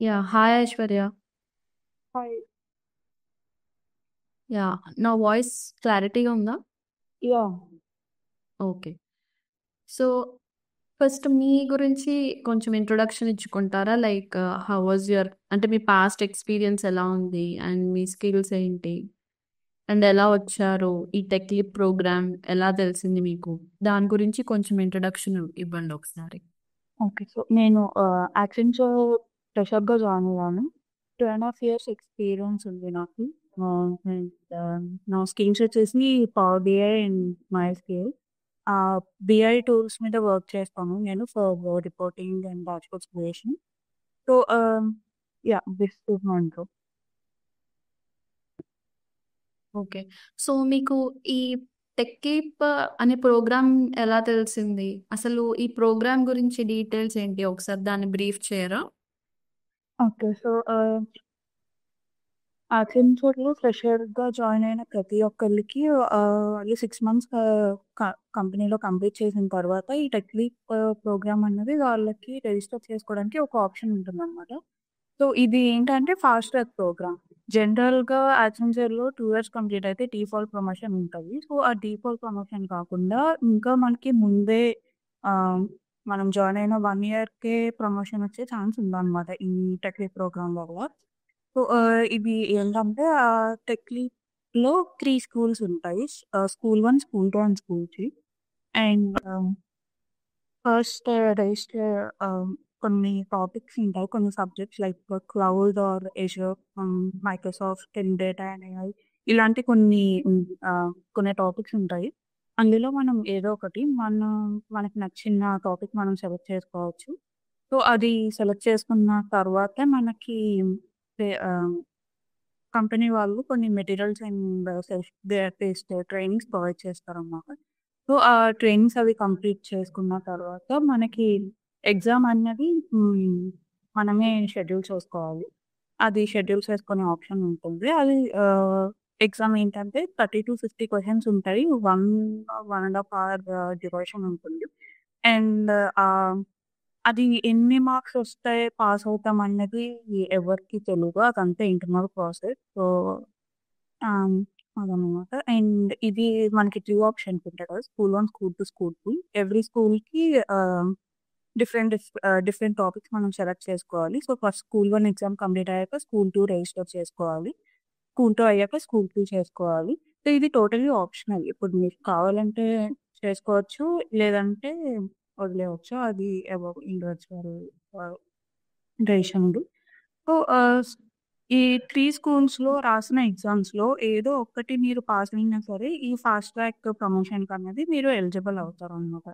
Yeah! Hi Aishwarya. Hi. Yeah! నా voice క్లారిటీగా ఉందా? యాహ్! ఓకే. సో, ఫస్ట్ మీ గురించి కొంచెం ఇంట్రొడక్షన్ ఇచ్చుకుంటారా? లైక్ హౌ వాస్ యువర్ అంటే మీ పాస్ట్ ఎక్స్‌పీరియన్స్ ఎలా ఉంది? అండ్ మీ స్కిల్స్ ఏంటి? అండ్ ఎలా వచ్చారు? ఈ టెక్ లీడ్ ప్రోగ్రామ్ ఎలా తెలిసింది మీకు? దాని గురించి కొంచెం ఇంట్రొడక్షన్ ఇవ్వండి ఒకసారి. ఓకే. సో, నేను యాక్సెంచర్ ఫ్రెషర్‌గా జాయిన్ అయ్యాను. 2½ ఇయర్స్ ఎక్స్‌పీరియన్స్ ఉంది నాకు. అండ్ నా స్కిల్స్ వచ్చేసి power BI and MySQL. BI tools మీద వర్క్ చేస్తాను నేను for reporting and dashboards creation. So, yeah! This is my intro. Okay. So, మీకు ఈ టెక్కీప్ అనే ప్రోగ్రామ్ ఎలా తెలిసింది? అసలు ఈ ప్రోగ్రామ్ గురించి డీటెయిల్స్ ఏంటి? ఒకసారి దాన్ని బ్రీఫ్ చేయరా? ఓకే. సో, యాక్సెంచర్‌లో ఫ్రెషర్‌గా జాయిన్ అయిన ప్రతి ఒక్కళ్ళకి వాళ్ళు 6 మంత్స్ కంపెనీలో కంప్లీట్ చేసిన తర్వాత ఈ టెక్ లీడ్ ప్రోగ్రామ్ అనేది వాళ్ళకి రిజిస్టర్ చేసుకోవడానికి ఒక ఆప్షన్ ఉంటుందనమాట. సో, ఇది ఏంటంటే ఫాస్ట్ ట్రాక్ ప్రోగ్రామ్. జనరల్‌గా యాక్సెంచర్‌లో 2 ఇయర్స్ కంప్లీట్ అయితే డిఫాల్ట్ ప్రమోషన్ ఉంటది. సో, ఆ డిఫాల్ట్ ప్రమోషన్ కాకుండా ఇంకా మనకి ముందే ఆహ్, మనం జాయిన్ అయిన 1 ఇయర్‌కే ప్రమోషన్ వచ్చే ఛాన్స్ ఉందనమాట ఈ టెక్ లీడ్ ప్రోగ్రామ్ వల్ల. సో, ఇవి ఏంటంటే టెక్ లీడ్‌లో 3 స్కూల్స్ ఉంటాయి. School 1, school 2 and school 3. And first register కొన్ని టాపిక్స్ ఉంటాయి. కొన్ని subjects like cloud or Azure, Microsoft and data and AI ఇలాంటి కొన్ని టాపిక్స్ ఉంటాయి. అందులో మనం ఏదో ఒకటి మనకి నచ్చిన టాపిక్ మనం సెలెక్ట్ చేసుకోవచ్చు. సో, అది సెలెక్ట్ చేసుకున్న తర్వాతే మనకి ఆహ్ కంపెనీ వాళ్ళు కొన్ని materials and self based trainings provide చేస్తారనమాట. సో, ఆ ట్రైనింగ్స్ అవి కంప్లీట్ చేసుకున్న తర్వాత మనకి ఎగ్జామ్ అన్నది మనమే షెడ్యూల్ చేసుకోవాలి. అది షెడ్యూల్ చేసుకునే ఆప్షన్ ఉంటుంది. అది ఎగ్జామ్ ఏంటంటే 30-50 క్వెషన్స్ ఉంటాయి. 1 ½ అవర్ డ్యూరేషన్ ఉంటుంది. అండ్ ఆహ్, అది ఎన్ని మార్క్స్ వస్తే పాస్ అవుతాం అన్నది ఎవరికీ తెలీదు. అదంతా ఇంటర్నల్ ప్రాసెస్. సో, ఆహ్, అదనమాట. అండ్ ఇది మనకి 2 ఆప్షన్స్ ఉంటాయి కదా! School 1, school 2, school 3. ఎవ్రీ స్కూల్‌కి డిఫరెంట్ టాపిక్స్ మనం సెలెక్ట్ చేసుకోవాలి. So, first school 1 exam complete అయ్యాక స్కూల్ 2 రిజిస్టర్ చేసుకోవాలి. స్కూల్ 2 అయ్యాక స్కూల్ 3 చేసుకోవాలి. సో, ఇది టోటల్లీ ఆప్షనల్. ఇప్పుడు మీకు కావాలంటే చేసుకోవచ్చు. లేదంటే వదిలేయవచ్చు. అది అబౌవ్ ఇండివిడ్యువల్ ఆహ్, డెసిషన్ ఇది. సో, ఈ 3 స్కూల్స్‌లో రాసిన ఎగ్జామ్స్‌లో ఏదో ఒక్కటి మీరు పాస్ అయినా సరే, ఈ ఫాస్ట్ ట్రాక్ ప్రమోషన్‌కనేది మీరు ఎలిజిబుల్ అవుతారనమాట.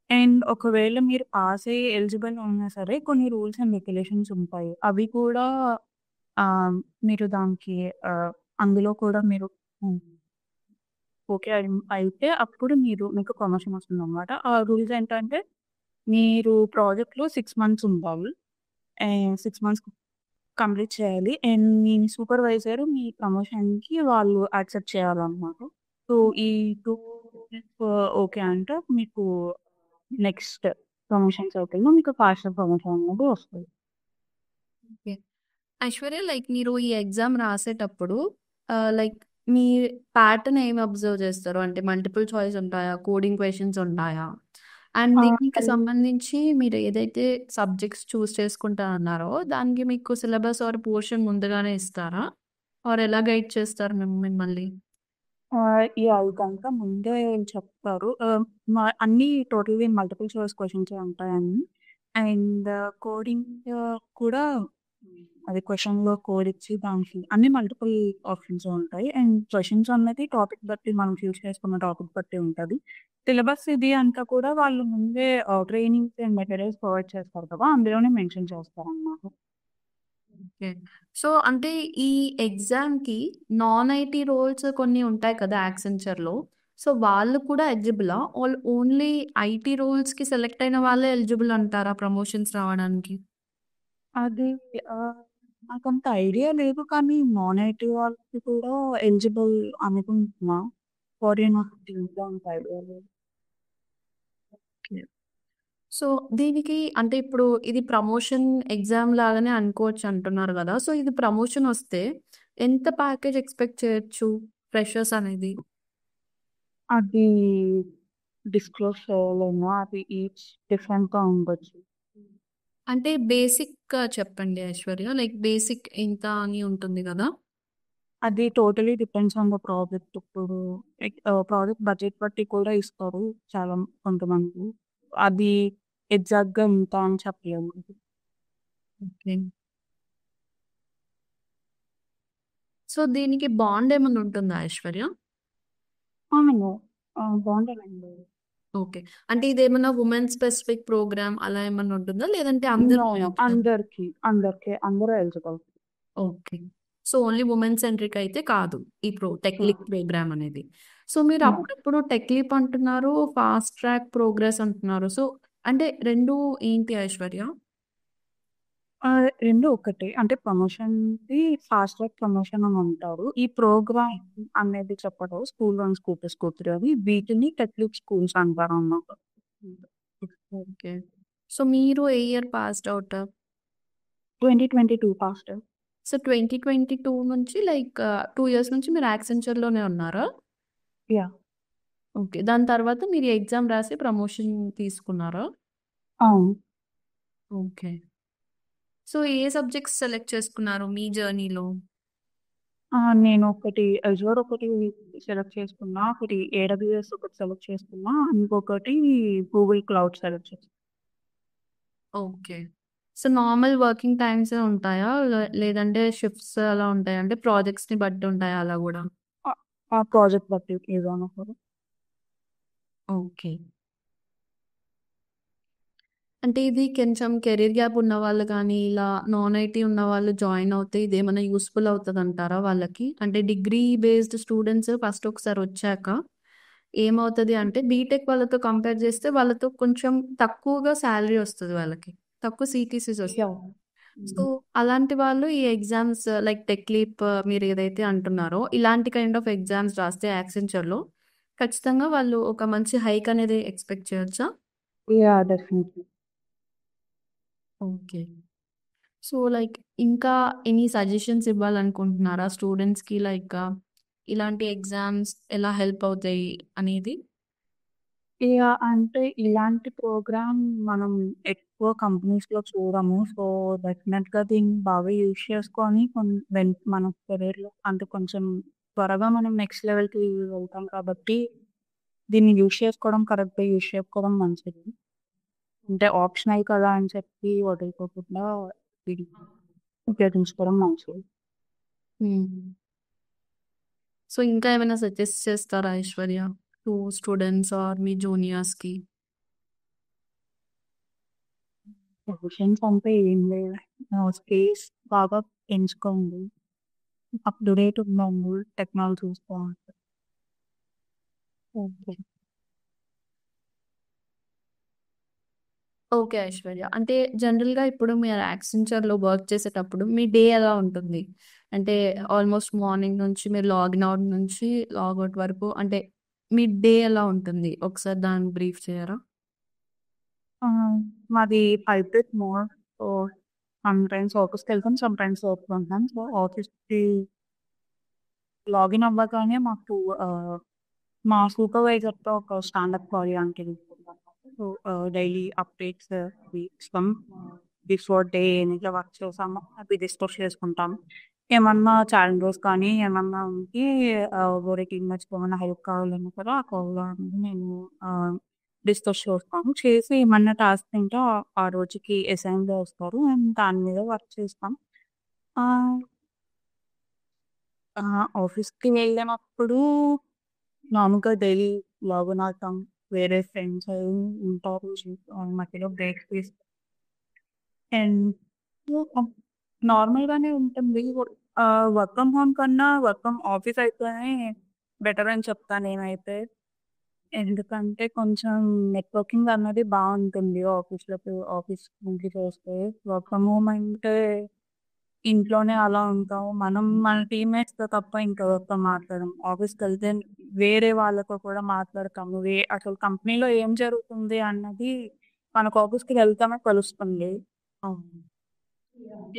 అండ్ ఒకవేళ మీరు పాస్ అయ్యి ఎలిజిబుల్ ఉన్నా సరే, కొన్ని రూల్స్ అండ్ రెగ్యులేషన్స్ ఉంటాయి. అవి కూడా ఆహ్, మీరు దానికి ఆహ్, అందులో కూడా మీరు హ్మ్. ఓకే. అయితే అప్పుడు మీకు ప్రమోషన్ వస్తుందనమాట. ఆ రూల్స్ ఏంటంటే, మీరు ప్రాజెక్ట్‌లో 6 మంత్స్ ఉండాలి. 6 మంత్స్ కంప్లీట్ చేయాలి. అండ్ మీ సూపర్వైజర్ మీ ప్రమోషన్‌కి వాళ్ళు యాక్సెప్ట్ చేయాలనమాట. సో, ఈ 2 ఓకే అంటే మీకు నెక్స్ట్ ప్రమోషన్ సైకిల్‌లో మీకు ఫాస్టర్ ప్రమోషన్ అనేది వస్తది. ఓకే. ఐశ్వర్య లైక్ మీరు ఈ ఎగ్జామ్ రాసేటప్పుడు లైక్ మీ ప్యాటర్న్ ఏమి అబ్జర్వ్ చేస్తారు? అంటే మల్టిపుల్ చాయిస్ ఉంటాయా? కోడింగ్ క్వెషన్స్ ఉంటాయా? అండ్ ఆ! దీనికి అది సంబంధించి మీరు ఏదైతే సబ్జెక్ట్స్ చూస్ చేసుకుంటా అన్నారో దానికి మీకు సిలబస్ ఆర్ పోర్షన్ ముందుగానే ఇస్తారా? ఆర్ ఎలా గైడ్ చేస్తారు మిమ్మల్ని? యాహ్! ఇదంతా ముందే చెప్తారు. అన్నీ టోటల్లీ మల్టిపుల్ చాయిస్ క్వెషన్సే ఉంటాయన్నీ. అండ్ కోడింగ్ కూడా అది క్వెషన్‌లో కోడ్ ఇచ్చి దానికి అన్ని మల్టిపుల్ ఆప్షన్సే ఉంటాయి. అండ్ క్వెషన్స్ అన్నది టాపిక్ బట్టి మనం చూస్ చేసుకున్న టాపిక్ బట్టి ఉంటది. సిలబస్ ఇది అంతా కూడా వాళ్ళు ముందే ట్రైనింగ్స్ అండ్ మెటీరియల్స్ ప్రొవైడ్ చేస్తారు కదా! అందులోనే మెన్షన్ చేస్తారనమాట. ఓకే. సో, అంటే ఈ ఎగ్జామ్‌కి నాన్ ఐటీ రోల్స్ కొన్ని ఉంటాయి కదా! యాక్సెంచర్‌లో. సో, వాళ్ళు కూడా ఎలిజిబులా? ఓన్లీ ఐటీ రోల్స్‌కి సెలెక్ట్ అయిన వాళ్ళే ఎలిజిబుల్ అంటారా ప్రమోషన్స్ రావడానికి? అది ఆహ్, నాకంత ఐడియా లేదు. కానీ నాన్ ఐటీ వాళ్ళకి కూడా ఎలిజిబుల్ అనుకుంటున్నా. ఫారిన్ దీంట్లో అంత ఐడియా లేదు. ఓకే. సో, దీనికి అంటే ఇప్పుడు ఇది ప్రమోషన్ ఎగ్జామ్ లాగానే అనుకోవచ్చు అంటున్నారు గదా! సో, ఇది ప్రమోషనొస్తే ఎంత ప్యాకేజ్ ఎక్స్‌పెక్ట్ చేయొచ్చు ఫ్రెషర్స్ అనేది? అది డిస్క్లోజ్ చేయలేము. అది ఈచ్ డిఫరెంట్‌గా ఉండొచ్చు. అంటే బేసిక్‌గా చెప్పండి ఐశ్వర్య. లైక్ బేసిక్ ఇంత అని ఉంటుంది గదా! అది totally depends on the project. ఇప్పుడు ప్రాజెక్ట్ బడ్జెట్ బట్టి కూడా ఇస్తారు చాలా కొంతమంది. అది ఎగ్జాక్ట్‌గా ఇంత అని చెప్పలేము. ఓకే. సో, దీనికి బాండ్ ఏమన్నా ఉంటుందా ఐశ్వర్య? అవును. బావుంటదండి. ఓకే. అంటే ఇదేమన్నా వుమెన్ స్పెసిఫిక్ ప్రోగ్రామ్ అలా ఏమన్నా ఉంటుందా? లేదంటే అందరూ నో. ఉంటుందా? అందరికి అందరూ eligible. Okay. So, only women centric అయితే కాదు. ఈ టెక్ లీప్ యాహ్! ప్రోగ్రామ్ అనేది. సో, మీరు నో. అప్పుడప్పుడు టెక్ లీప్ అంటున్నారు, ఫాస్ట్ ట్రాక్ ప్రోగ్రెస్ అంటున్నారు. సో, అంటే 2 ఏంటి ఐశ్వర్య? 2 ఒకటే. అంటే ప్రమోషన్‌ది ఫాస్ట్ ట్రాక్ ప్రమోషన్ అని అంటారు. ఈ ప్రోగ్రామ్ అనేది చెప్పరు. స్కూల్ 1, స్కూల్ 2, స్కూల్ 3 అని. వీటిని టెక్నిక్ స్కూల్స్ అంటారన్నమాట. ఓకే. సో, మీరు ఏ year passed out? 2022 passed. So, 2022 నుంచి లైక్ 2 ఇయర్స్ నుంచి మీరు యాక్సెంచర్‌లోనే ఉన్నారా? యాహ్! ఓకే. దాని తర్వాత మీరు ఎగ్జామ్ రాసి ప్రమోషన్ తీసుకున్నారా? అవును. ఓకే. సో, ఏ సబ్జెక్ట్స్ సెలెక్ట్ చేసుకున్నారు మీ జర్నీలో? నేను ఒకటి అజూర్ ఒకటి సెలెక్ట్ చేసుకున్నా. ఒకటి ఏడబ్ల్యూఎస్ ఒకటి సెలెక్ట్ చేసుకున్నా. ఇంకొకటి గూగుల్ క్లౌడ్ సెలెక్ట్ చేసుకున్నా. ఓకే. సో, నార్మల్ వర్కింగ్ టైమ్సే ఉంటాయా? లేదంటే షిఫ్ట్స్ అలా ఉంటాయా? అంటే ప్రాజెక్ట్స్‌ని బట్టి ఉంటాయా అలా గూడా? ఆ ఆ ప్రాజెక్ట్ బట్టి ఏదైనా ఒకటి. ఓకే. అంటే ఇది కొంచెం కెరీర్ గ్యాప్ ఉన్నవాళ్ళు గానీ, ఇలా నాన్ ఐటీ ఉన్నవాళ్ళు జాయిన్ అవుతే ఇదేమన్నా యూజ్‌ఫుల్ అవుతదంటారా వాళ్ళకి? అంటే డిగ్రీ బేస్డ్ స్టూడెంట్స్ ఫస్ట్ ఒకసారి వచ్చాక ఏమవుతది అంటే బీటెక్ వాళ్ళతో కంపేర్ చేస్తే వాళ్ళతో కొంచెం తక్కువగా సాలరీ వస్తది వాళ్ళకి. తక్కువ సీటీసీస్ వస్తాయి. యాహ్! సో, హ్మ్. అలాంటి వాళ్ళు ఈ ఎగ్జామ్స్ లైక్ టెక్ లీప్ మీరు ఏదైతే అంటున్నారో, ఇలాంటి కైండ్ ఆఫ్ ఎగ్జామ్స్ రాస్తే యాక్సెంచర్‌లో ఖచ్చితంగా వాళ్ళు ఒక మంచి హైక్ అనేది ఎక్స్‌పెక్ట్ చేయొచ్చా? Yeah! Definitely. Okay. So, like ఇంకా ఎనీ సజెషన్స్ ఇవ్వాలనుకుంటున్నారా స్టూడెంట్స్‌కి లైక్ ఇలాంటి ఎగ్జామ్స్ ఎలా హెల్ప్ అవుతాయి అనేది? యాహ్! అంటే ఇలాంటి ప్రోగ్రామ్ మనం ఎక్కువ కంపెనీస్‌లో చూడము. సో, డెఫినెట్‌గా దీన్ని బాగా యూజ్ చేసుకొని మన కెరియర్‌లో అంటే కొంచెం త్వరగా మనం నెక్స్ట్ లెవెల్‌కి వెళ్తాం కాబట్టి, దీన్ని యూజ్ చేసుకోవడం కరెక్ట్‌గా యూజ్ చేసుకోవడం మంచిది. అంటే ఆప్షనల్ కదా అని చెప్పి వదులుకోకుండా దీన్ని ఉపయోగించుకోవడం మంచిది. హ్మ్. సో, ఇంకా ఏమైనా సజెస్ట్ చేస్తారా ఐశ్వర్య? టు స్టూడెంట్స్ ఆర్ మీ జూనియర్స్‌కి? సజెషన్స్ అంటే ఏం లేదు. స్పేస్ బాగా ఎంచుకోండి. అప్ టు డేట్ ఉన్నాము టెక్నాలజీస్‌తో. ఓకే. ఓకే ఐశ్వర్య. అంటే జనరల్‌గా ఇప్పుడు మీరు యాక్సెంచర్‌లో వర్క్ చేసేటప్పుడు మీ డే ఎలా ఉంటుంది? అంటే ఆల్‌మోస్ట్ మార్నింగ్ నుంచి మీరు లాగిన్ అవుట్ నుంచి లాగౌట్ వరకు అంటే మీ డే ఎలా ఉంటుంది? ఒకసారి దాన్ని బ్రీఫ్ చేయరా? మాది హైబ్రిడ్ మోడ్. సో, సమ్‌టైమ్స్ ఆఫీస్‌కెళ్తాం. Sometimes work from home. So, ఆఫీస్‌కి లాగిన్ అవ్వగానే మాకు మా సూపర్వైజర్‌తో ఒక స్టాండప్ కాల్ లాంటిది తీసుకుంటాం. సో, డైలీ అప్డేట్స్ అవి ఇస్తాం. బిఫోర్ డే ఎట్లా వర్క్ చేసామో అవి డిస్కస్ చేసుకుంటాం. ఏమన్నా ఛాలెంజెస్ కానీ ఏమన్నా ఉంటే వేరే టీమ్‌మేట్స్‌కి ఏమన్నా హెల్ప్ కావాలన్నా కూడా ఆ కాల్‌లో నేను ఆహ్, డిస్కస్ చేస్తాము. చేసి ఏమన్నా టాస్క్ ఉంటే ఆ రోజుకి అసైన్ చేస్తారు. అండ్ దాని మీద వర్క్ చేస్తాం. ఆహ్, ఆఫీస్‌కి వెళ్ళినప్పుడు మామూలుగా డైలీ లాగిన్ అవుతాం. వేరే ఫ్రెండ్స్ ఉంటారు. మధ్యలో బ్రేక్స్ అండ్ నార్మల్‌గానే ఉంటుంది. వర్క్ ఫ్రమ్ హోమ్ కన్నా వర్క్ ఫ్రమ్ ఆఫీస్ అయితేనే బెటర్ అని చెప్తా నేనైతే. ఎందుకంటే కొంచెం నెట్వర్కింగ్ అన్నది బావుంటుంది ఆఫీస్ నుంచి చేస్తే. వర్క్ ఫ్రమ్ హోమ్ అంటే ఇంట్లోనే అలా ఉంటాం. మనం మన టీమ్‌మేట్స్‌తో తప్ప ఇంకెవరితో మాట్లాడం. ఆఫీస్‌కెళ్తే వేరే వాళ్ళతో కూడా మాట్లాడతాము. అసలు కంపెనీలో ఏం జరుగుతుంది అన్నది మనకు ఆఫీస్‌కి వెళ్తామే కలుస్తుంది. అవును.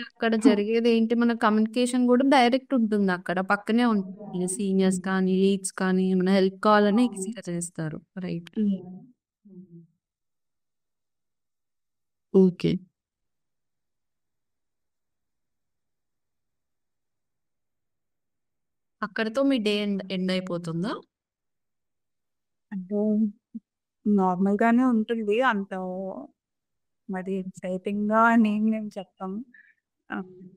అక్కడ జరిగేది ఏంటి మన కమ్యూనికేషన్ కూడా డైరెక్ట్ ఉంటుంది అక్కడ పక్కనే ఉంటుంది సీనియర్స్ కానీ లీడ్స్ కానీ ఏమైనా హెల్ప్ కావాలని ఈజీగా చేస్తారు రైట్ ఓకే అక్కడతో మీ డే ఎండ్ అయిపోతుందా అంటే నార్మల్‌గానే ఉంటుంది. అంత మరి ఎక్సైటింగ్‌గా అని నేను చెప్పను.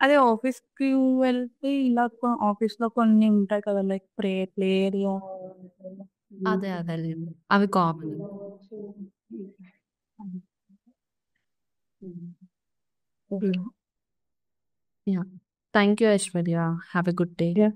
అదే ఆఫీస్‌కి వెళ్తే ఇలా ఆఫీస్‌లో కొన్ని ఉంటాయి కదా! Like play area. అదే అదేలేండి అవి common okay yeah thank you Aishwarya have a good day yeah!